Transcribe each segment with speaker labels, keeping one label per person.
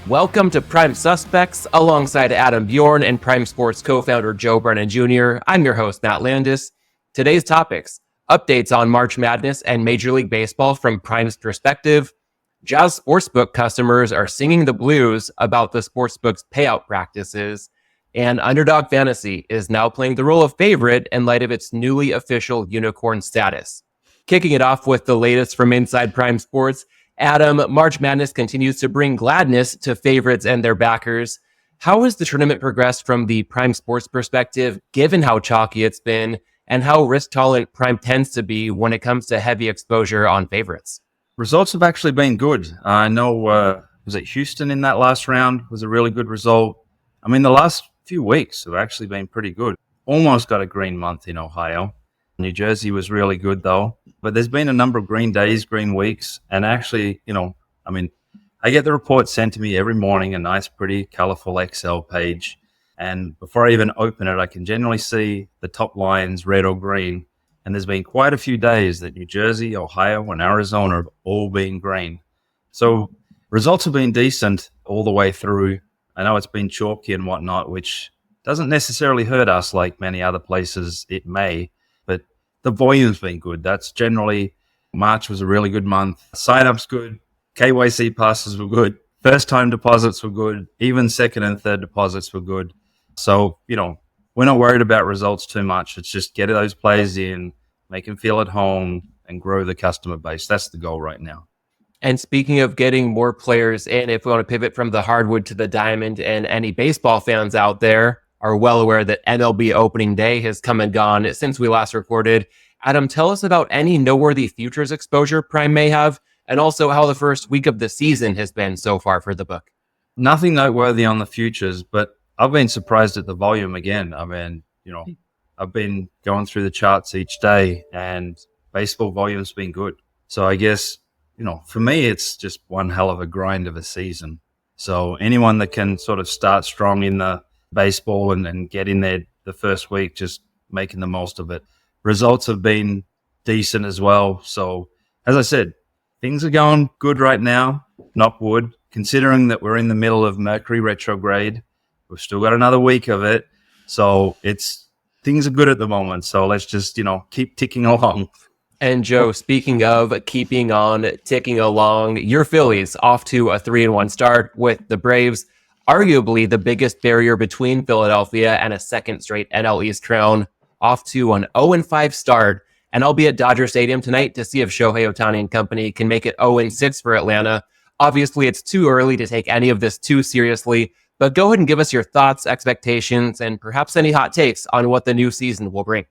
Speaker 1: Welcome to Prime Suspects, alongside Adam Bjorn and Prime Sports co-founder Joe Brennan Jr. I'm your host, Matt Landis. Today's topics: updates on March Madness and Major League Baseball from Prime's perspective. Jazz Sportsbook customers are singing the blues about the sportsbook's payout practices. And Underdog Fantasy is now playing the role of favorite in light of its newly official unicorn status. Kicking it off with the latest from inside Prime Sports, Adam, March Madness continues to bring gladness to favorites and their backers. How has the tournament progressed from the Prime Sports perspective, given how chalky it's been, and how risk-tolerant Prime tends to be when it comes to heavy exposure on favorites?
Speaker 2: Results have actually been good. I know, was it Houston in that last round was a really good result. I mean, the last few weeks have actually been pretty good. Almost got a green month in Ohio. New Jersey was really good, though. But there's been a number of green days, green weeks. And actually, I get the report sent to me every morning, a nice, pretty, colorful Excel page. And before I even open it, I can generally see the top lines, red or green. And there's been quite a few days that New Jersey, Ohio, and Arizona have all been green. So results have been decent all the way through. I know it's been chalky and whatnot, which doesn't necessarily hurt us like many other places it may. But the volume's been good. That's generally, March was a really good month. Sign-ups good. KYC passes were good. First-time deposits were good. Even second and third deposits were good. So, we're not worried about results too much. It's just get those players in, make them feel at home, and grow the customer base. That's the goal right now.
Speaker 1: And speaking of getting more players in, if we want to pivot from the hardwood to the diamond, and any baseball fans out there are well aware that MLB opening day has come and gone since we last recorded. Adam, tell us about any noteworthy futures exposure Prime may have, and also how the first week of the season has been so far for the book.
Speaker 2: Nothing noteworthy on the futures, but I've been surprised at the volume again. I mean, I've been going through the charts each day, and baseball volume's been good. So I guess, for me, it's just one hell of a grind of a season. So anyone that can sort of start strong in the baseball and get in there the first week, just making the most of it. Results have been decent as well. So as I said, things are going good right now, knock wood, considering that we're in the middle of Mercury retrograde. We've still got another week of it. So things are good at the moment. So let's just, keep ticking along.
Speaker 1: And Joe, speaking of keeping on ticking along, your Phillies off to a 3-1 start with the Braves, arguably the biggest barrier between Philadelphia and a second straight NL East crown, off to an 0-5 start. And I'll be at Dodger Stadium tonight to see if Shohei Ohtani and company can make it 0-6 for Atlanta. Obviously, it's too early to take any of this too seriously, but go ahead and give us your thoughts, expectations, and perhaps any hot takes on what the new season will bring.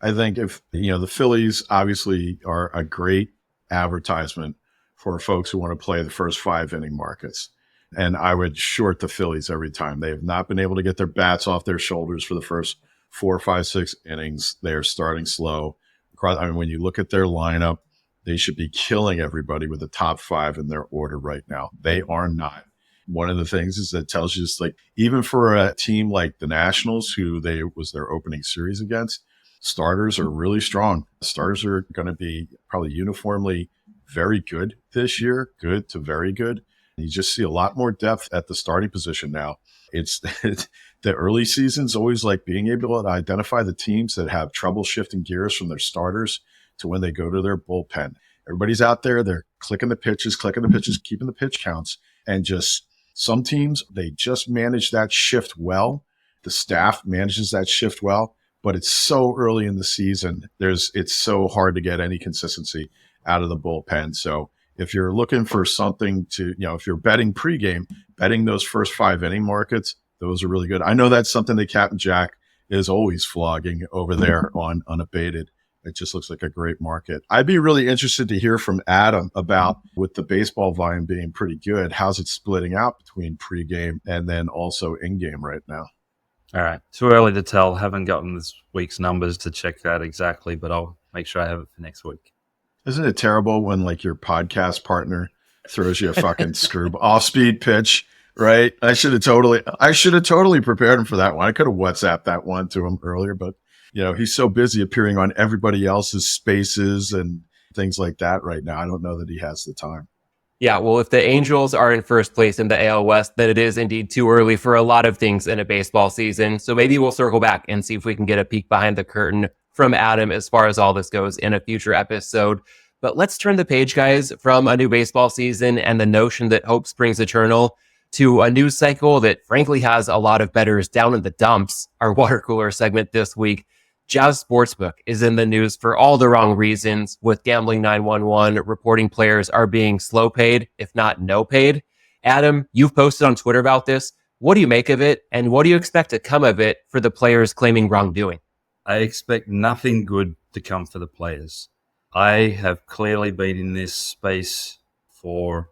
Speaker 3: I think if, the Phillies obviously are a great advertisement for folks who want to play the first 5 inning markets. And I would short the Phillies every time. They have not been able to get their bats off their shoulders for the first 4, 5, 6 innings. They are starting slow. I mean, when you look at their lineup, they should be killing everybody with the top 5 in their order right now. They are not. One of the things is that tells you, it's like, even for a team like the Nationals, who was their opening series against, starters are really strong. Starters are going to be probably uniformly very good this year, good to very good. You just see a lot more depth at the starting position now. It's the early season's always like being able to identify the teams that have trouble shifting gears from their starters to when they go to their bullpen. Everybody's out there, they're clicking the pitches, keeping the pitch counts, and just some teams, they just manage that shift well. The staff manages that shift well, but it's so early in the season. It's so hard to get any consistency out of the bullpen. So if you're looking for something to, if you're betting pregame, betting those first 5 inning markets, those are really good. I know that's something that Captain Jack is always flogging over there on Unabated. It just looks like a great market. I'd be really interested to hear from Adam about, with the baseball volume being pretty good, how's it splitting out between pregame and then also in-game right now?
Speaker 2: All right. Too early to tell. Haven't gotten this week's numbers to check that exactly, but I'll make sure I have it for next week.
Speaker 3: Isn't it terrible when your podcast partner throws you a fucking off-speed pitch, right? I should have totally prepared him for that one. I could have WhatsApped that one to him earlier, but he's so busy appearing on everybody else's spaces and things like that right now. I don't know that he has the time.
Speaker 1: Yeah, well, if the Angels are in first place in the AL West, then it is indeed too early for a lot of things in a baseball season. So maybe we'll circle back and see if we can get a peek behind the curtain from Adam as far as all this goes in a future episode. But let's turn the page, guys, from a new baseball season and the notion that hope springs eternal to a news cycle that frankly has a lot of bettors down in the dumps. Our water cooler segment this week. Jazz Sportsbook is in the news for all the wrong reasons, with Gambling 911 reporting players are being slow paid, if not no paid. Adam, you've posted on Twitter about this. What do you make of it, and what do you expect to come of it for the players claiming wrongdoing?
Speaker 2: I expect nothing good to come for the players. I have clearly been in this space for,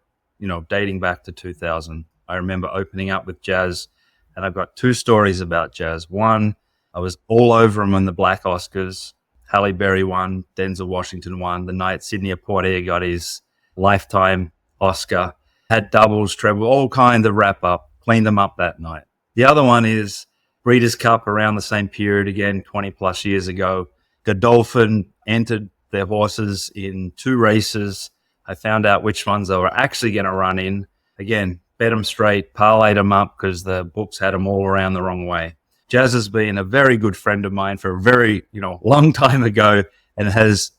Speaker 2: dating back to 2000. I remember opening up with Jazz, and I've got two stories about Jazz. One, I was all over him in the Black Oscars. Halle Berry won, Denzel Washington won. The night Sidney Poitier got his lifetime Oscar, had doubles, treble, all kind of wrap up, cleaned them up that night. The other one is Breeders' Cup around the same period, again, 20 plus years ago. Godolphin entered their horses in two races. I found out which ones they were actually going to run in. Again, bet them straight, parlayed them up because the books had them all around the wrong way. Jazz has been a very good friend of mine for a very, long time ago, and has,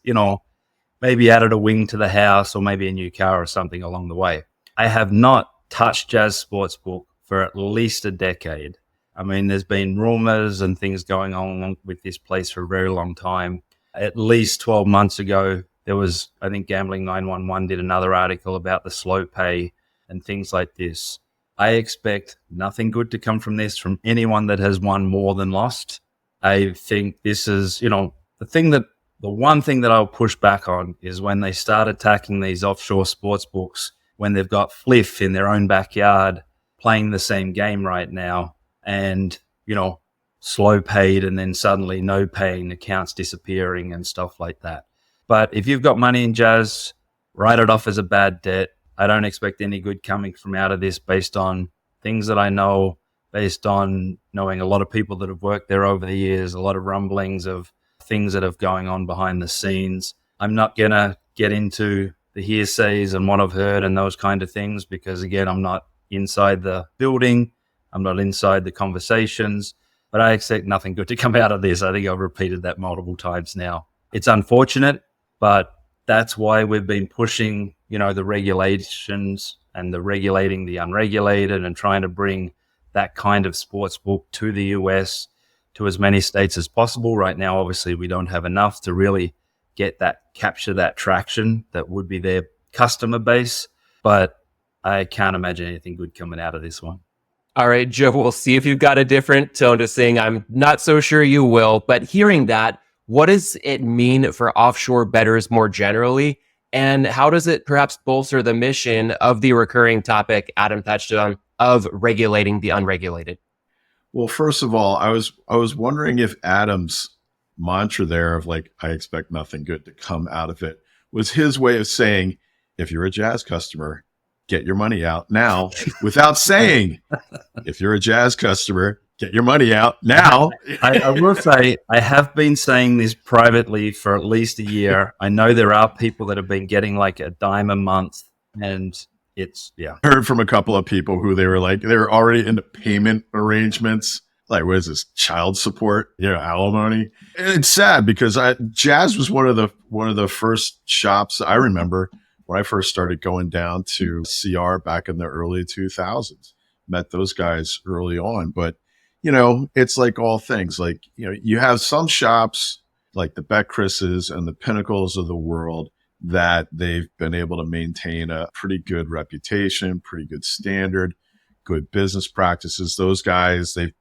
Speaker 2: maybe added a wing to the house or maybe a new car or something along the way. I have not touched Jazz Sportsbook for at least a decade. I mean, there's been rumors and things going on with this place for a very long time. At least 12 months ago, there was, I think Gambling 911 did another article about the slow pay and things like this. I expect nothing good to come from this from anyone that has won more than lost. I think this is, the one thing that I'll push back on is when they start attacking these offshore sports books, when they've got Fliff in their own backyard playing the same game right now and, slow paid and then suddenly no paying, accounts disappearing and stuff like that. But if you've got money in Jazz, write it off as a bad debt. I don't expect any good coming from out of this based on things that I know, based on knowing a lot of people that have worked there over the years, a lot of rumblings of things that are going on behind the scenes. I'm not going to get into the hearsays and what I've heard and those kind of things because, again, I'm not inside the building. I'm not inside the conversations, but I expect nothing good to come out of this. I think I've repeated that multiple times now. It's unfortunate, but that's why we've been pushing, the regulations and the regulating the unregulated and trying to bring that kind of sports book to the US, to as many states as possible. Right now, obviously, we don't have enough to really capture that traction that would be their customer base. But I can't imagine anything good coming out of this one.
Speaker 1: All right, Joe, we'll see if you've got a different tone to sing. I'm not so sure you will, but hearing that, what does it mean for offshore bettors more generally? And how does it perhaps bolster the mission of the recurring topic Adam touched on of regulating the unregulated?
Speaker 3: Well, first of all, I was wondering if Adam's mantra there of I expect nothing good to come out of it was his way of saying, if you're a Jazz customer, get your money out now, without saying, if you're a Jazz customer, get your money out now.
Speaker 2: I will say, I have been saying this privately for at least a year. I know there are people that have been getting a dime a month, and it's, yeah.
Speaker 3: I heard from a couple of people who they were already into payment arrangements. What is this, child support, alimony? And it's sad because Jazz was one of the first shops I remember when I first started going down to CR back in the early 2000s. Met those guys early on, but it's like all things. You have some shops like the Bet Chris's and the Pinnacles of the world that they've been able to maintain a pretty good reputation, pretty good standard, good business practices. Those guys, they've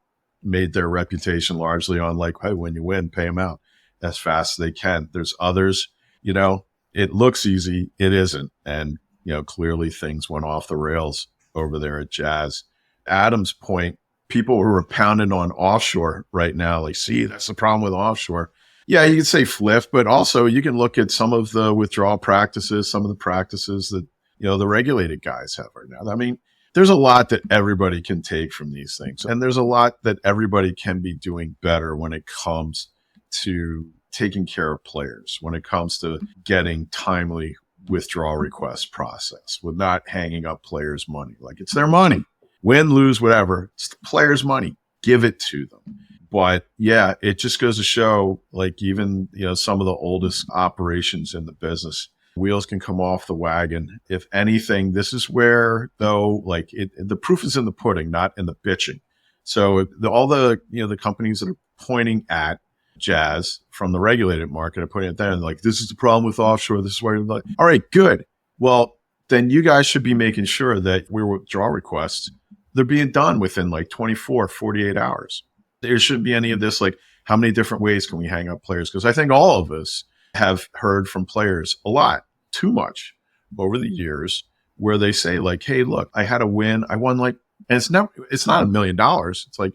Speaker 3: made their reputation largely on hey, when you win, pay them out as fast as they can. There's others, it looks easy. It isn't. And, clearly things went off the rails over there at Jazz. Adam's point, people who are pounding on offshore right now, see, that's the problem with offshore. Yeah, you can say fliff, but also you can look at some of the withdrawal practices, some of the practices that, the regulated guys have right now. I mean, there's a lot that everybody can take from these things. And there's a lot that everybody can be doing better when it comes to taking care of players, when it comes to getting timely withdrawal request process, with not hanging up players' money. Like, it's their money. Win, lose, whatever. It's the players' money. Give it to them. But yeah, it just goes to show, like, even, some of the oldest operations in the business, wheels can come off the wagon. If anything, this is where, though, like, the proof is in the pudding, not in the bitching. So all the, the companies that are pointing at Jazz from the regulated market are putting it there and like, this is the problem with offshore. This is where you're like, all right, good. Well, then you guys should be making sure that your withdrawal requests, they're being done within like 24, 48 hours. There shouldn't be any of this, like, how many different ways can we hang up players? Because I think all of us have heard from players a lot, too much over the years, where they say like, hey, look, I had a win. I won like, and it's not $1 million. It's like,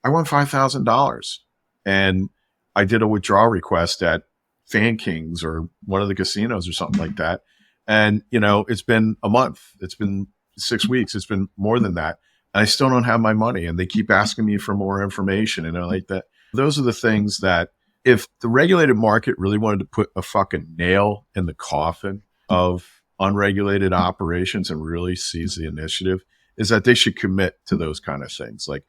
Speaker 3: I won $5,000 and I did a withdrawal request at Fan Kings or one of the casinos or something like that. And, it's been a month. It's been 6 weeks. It's been more than that. And I still don't have my money. And they keep asking me for more information. And I like that. Those are the things that if the regulated market really wanted to put a fucking nail in the coffin of unregulated operations and really seize the initiative, is that they should commit to those kind of things. Like,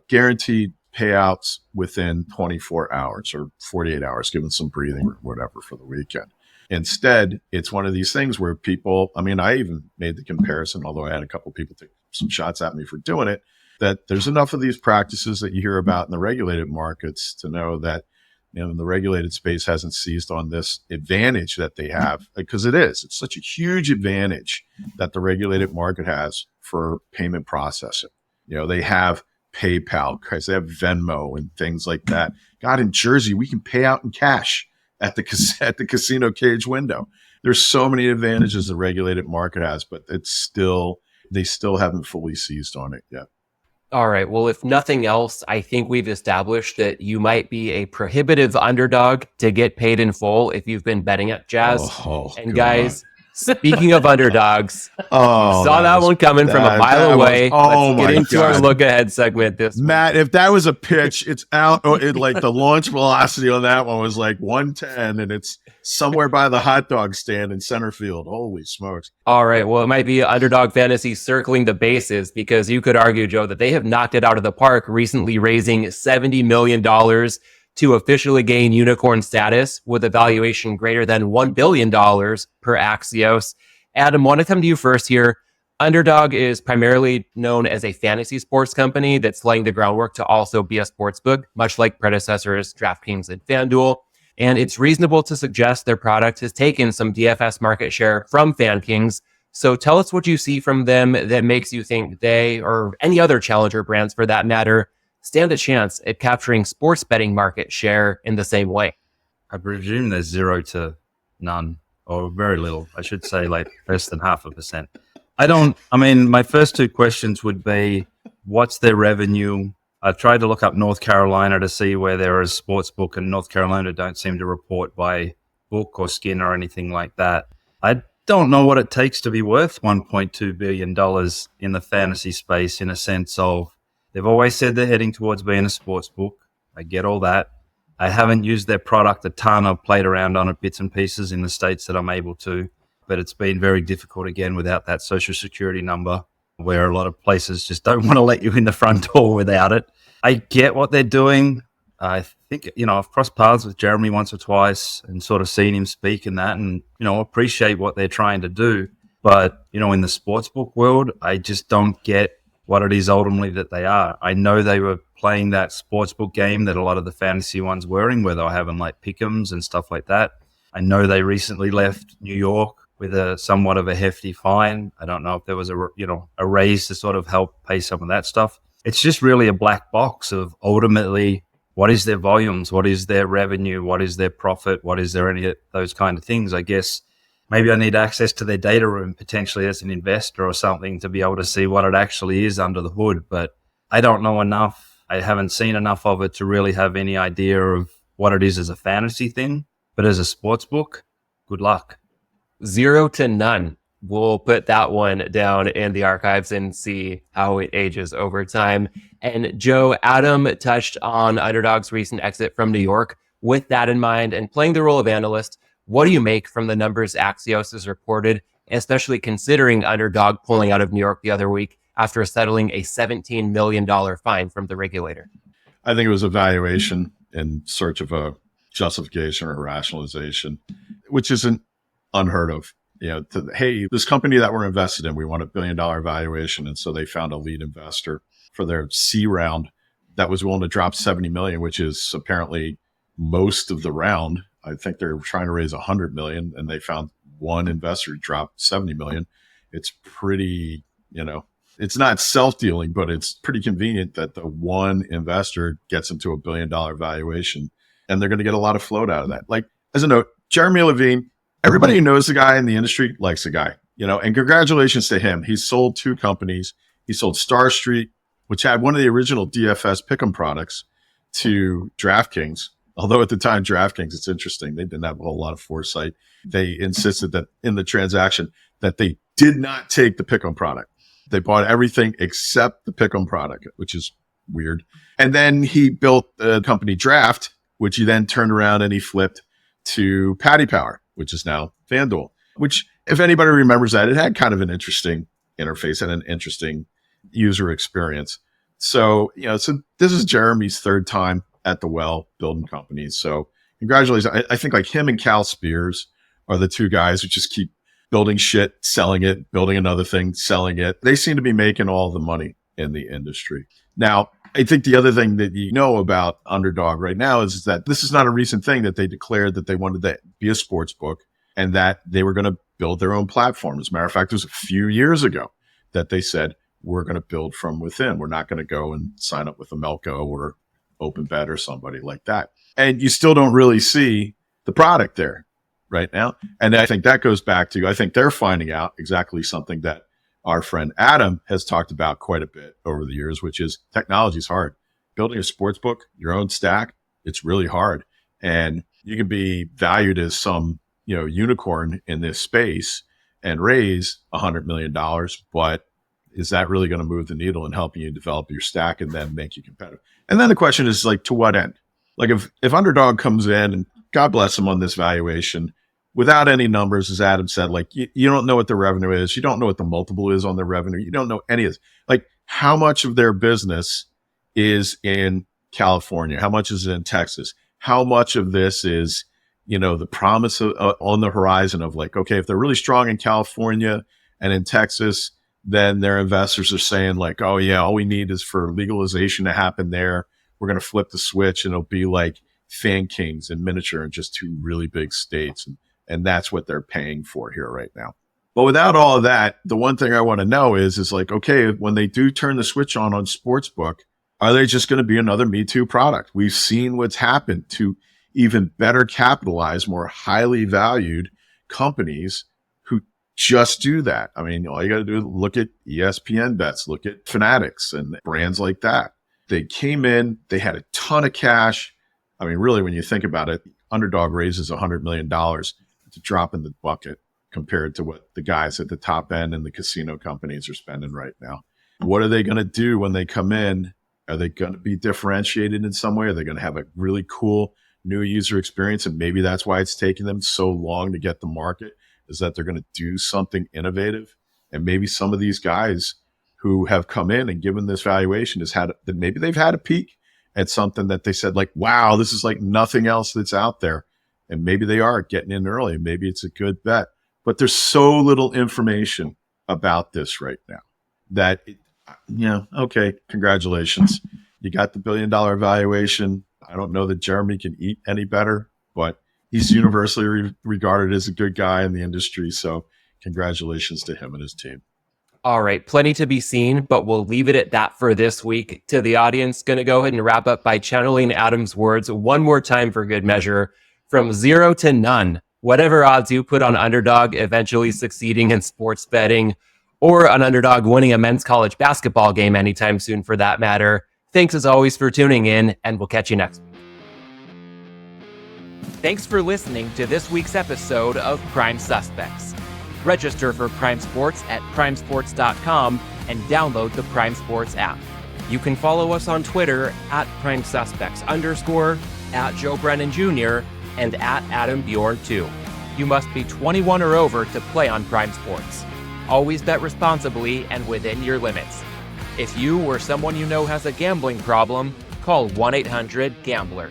Speaker 3: guaranteed payouts within 24 hours or 48 hours, given some breathing or whatever for the weekend. Instead, it's one of these things where people, I even made the comparison, although I had a couple of people take some shots at me for doing it, that there's enough of these practices that you hear about in the regulated markets to know that, the regulated space hasn't seized on this advantage that they have, because it's such a huge advantage that the regulated market has for payment processing. They have PayPal, guys, they have Venmo and things like that. God, in Jersey, we can pay out in cash at the casino cage window. There's so many advantages the regulated market has, but they still haven't fully seized on it yet.
Speaker 1: All right. Well, if nothing else, I think we've established that you might be a prohibitive underdog to get paid in full if you've been betting at Jazz.
Speaker 3: God.
Speaker 1: Guys, speaking of underdogs, saw that one coming from a mile away. Let's get into our look ahead segment.
Speaker 3: Matt, if that was a pitch, it's out. Like the launch velocity on that one was like 110, and it's somewhere by the hot dog stand in center field. Holy smokes!
Speaker 1: All right. Well, it might be Underdog Fantasy circling the bases, because you could argue, Joe, that they have knocked it out of the park, recently raising $70 million to officially gain unicorn status with a valuation greater than $1 billion per Axios. Adam, want to come to you first here. Underdog is primarily known as a fantasy sports company that's laying the groundwork to also be a sportsbook, much like predecessors DraftKings and FanDuel. And it's reasonable to suggest their product has taken some DFS market share from FanKings. So tell us what you see from them that makes you think they, or any other challenger brands for that matter, stand a chance at capturing sports betting market share in the same way.
Speaker 2: I presume there's 0 to none, or very little. I should say like less than 0.5%. My first two questions would be, what's their revenue? I tried to look up North Carolina to see where there is sportsbook, and North Carolina don't seem to report by book or skin or anything like that. I don't know what it takes to be worth $1.2 billion in the fantasy space, in a sense of, they've always said they're heading towards being a sports book. I get all that. I haven't used their product a ton. I've played around on it bits and pieces in the states that I'm able to, but it's been very difficult again without that social security number, where a lot of places just don't want to let you in the front door without it. I get what they're doing. I think, I've crossed paths with Jeremy once or twice and sort of seen him speak in that, and, appreciate what they're trying to do. But, in the sportsbook world, I just don't get what it is ultimately that they are. I know they were playing that sportsbook game that a lot of the fantasy ones were in, where they were having like pick'ems and stuff like that. I know they recently left New York with a somewhat of a hefty fine. I don't know if there was a raise to sort of help pay some of that stuff. It's just really a black box of ultimately, what is their volumes? What is their revenue? What is their profit? What is there any of those kind of things? I guess maybe I need access to their data room potentially as an investor or something to be able to see what it actually is under the hood. But I don't know enough. I haven't seen enough of it to really have any idea of what it is as a fantasy thing. But as a sports book, good luck.
Speaker 1: 0 to none. We'll put that one down in the archives and see how it ages over time. And Joe, Adam touched on Underdog's recent exit from New York. With that in mind and playing the role of analyst, What do you make from the numbers Axios has reported, especially considering Underdog pulling out of New York the other week after settling a $17 million fine from the regulator?
Speaker 3: I think it was a valuation in search of a justification or rationalization, which isn't unheard of. Hey, this company that we're invested in, we want $1 billion valuation. And so they found a lead investor for their C round that was willing to drop 70 million, which is apparently most of the round. I think they're trying to raise 100 million and they found one investor drop 70 million. It's pretty, it's not self-dealing, but it's pretty convenient that the one investor gets into $1 billion valuation and they're going to get a lot of float out of that. Like, as a note, Jeremy Levine, everybody who knows the guy in the industry likes the guy, and congratulations to him. He sold 2 companies. He sold Star Street, which had one of the original DFS pick'em products, to DraftKings. Although at the time, DraftKings, it's interesting, they didn't have a whole lot of foresight. They insisted that in the transaction that they did not take the pick'em product. They bought everything except the pick'em product, which is weird. And then he built a company, Draft, which he then turned around and he flipped to Paddy Power, which is now FanDuel, which, if anybody remembers that, it had kind of an interesting interface and an interesting user experience. So, so this is Jeremy's 3rd time at the well building companies. So congratulations. I think like him and Cal Spears are the 2 guys who just keep building shit, selling it, building another thing, selling it. They seem to be making all the money in the industry. Now, I think the other thing that you know about Underdog right now is that this is not a recent thing that they declared that they wanted to be a sports book and that they were going to build their own platform. As a matter of fact, it was a few years ago that they said, we're going to build from within. We're not going to go and sign up with a Melco or OpenBet or somebody like that. And you still don't really see the product there right now. And I think that goes back to, I think they're finding out exactly something that our friend Adam has talked about quite a bit over the years, which is technology is hard. Building a sports book, your own stack, it's really hard. And you can be valued as some, unicorn in this space and raise $100 million, but is that really going to move the needle in helping you develop your stack and then make you competitive? And then the question is like, to what end? Like if Underdog comes in, and God bless them on this valuation, without any numbers, as Adam said, like you don't know what the revenue is. You don't know what the multiple is on their revenue. You don't know any of this. Like how much of their business is in California? How much is in Texas? How much of this is, the promise of, on the horizon of like, okay, if they're really strong in California and in Texas, then their investors are saying like, oh yeah, all we need is for legalization to happen there. We're going to flip the switch and it'll be like Fan Kings and miniature in just 2 really big states. And that's what they're paying for here right now. But without all of that, the one thing I want to know is like, okay, when they do turn the switch on Sportsbook, are they just going to be another Me Too product? We've seen what's happened to even better capitalized, more highly valued companies who just do that. I mean, all you got to do is look at ESPN bets, look at Fanatics and brands like that. They came in, they had a ton of cash. I mean, really, when you think about it, Underdog raises $100 million. It's a drop in the bucket compared to what the guys at the top end and the casino companies are spending right now. What are they going to do when they come in? Are they going to be differentiated in some way? Are they going to have a really cool new user experience? And maybe that's why it's taking them so long to get the market, is that they're going to do something innovative. And maybe some of these guys who have come in and given this valuation maybe they've had a peek at something that they said like, wow, this is like nothing else that's out there. And maybe they are getting in early. Maybe it's a good bet. But there's so little information about this right now that, okay, congratulations. You got the $1 billion valuation. I don't know that Jeremy can eat any better, but he's universally regarded as a good guy in the industry. So congratulations to him and his team.
Speaker 1: All right, plenty to be seen, but we'll leave it at that for this week. To the audience, going to go ahead and wrap up by channeling Adam's words one more time for good measure. From 0 to none, whatever odds you put on Underdog eventually succeeding in sports betting, or an Underdog winning a men's college basketball game anytime soon for that matter. Thanks as always for tuning in, and we'll catch you next week. Thanks for listening to this week's episode of Prime Suspects. Register for Prime Sports at primesports.com and download the Prime Sports app. You can follow us on Twitter at PrimeSuspects_, at Joe Brennan Jr., and at Adam Bjorn 2. You must be 21 or over to play on Prime Sports. Always bet responsibly and within your limits. If you or someone you know has a gambling problem, call 1-800-GAMBLER.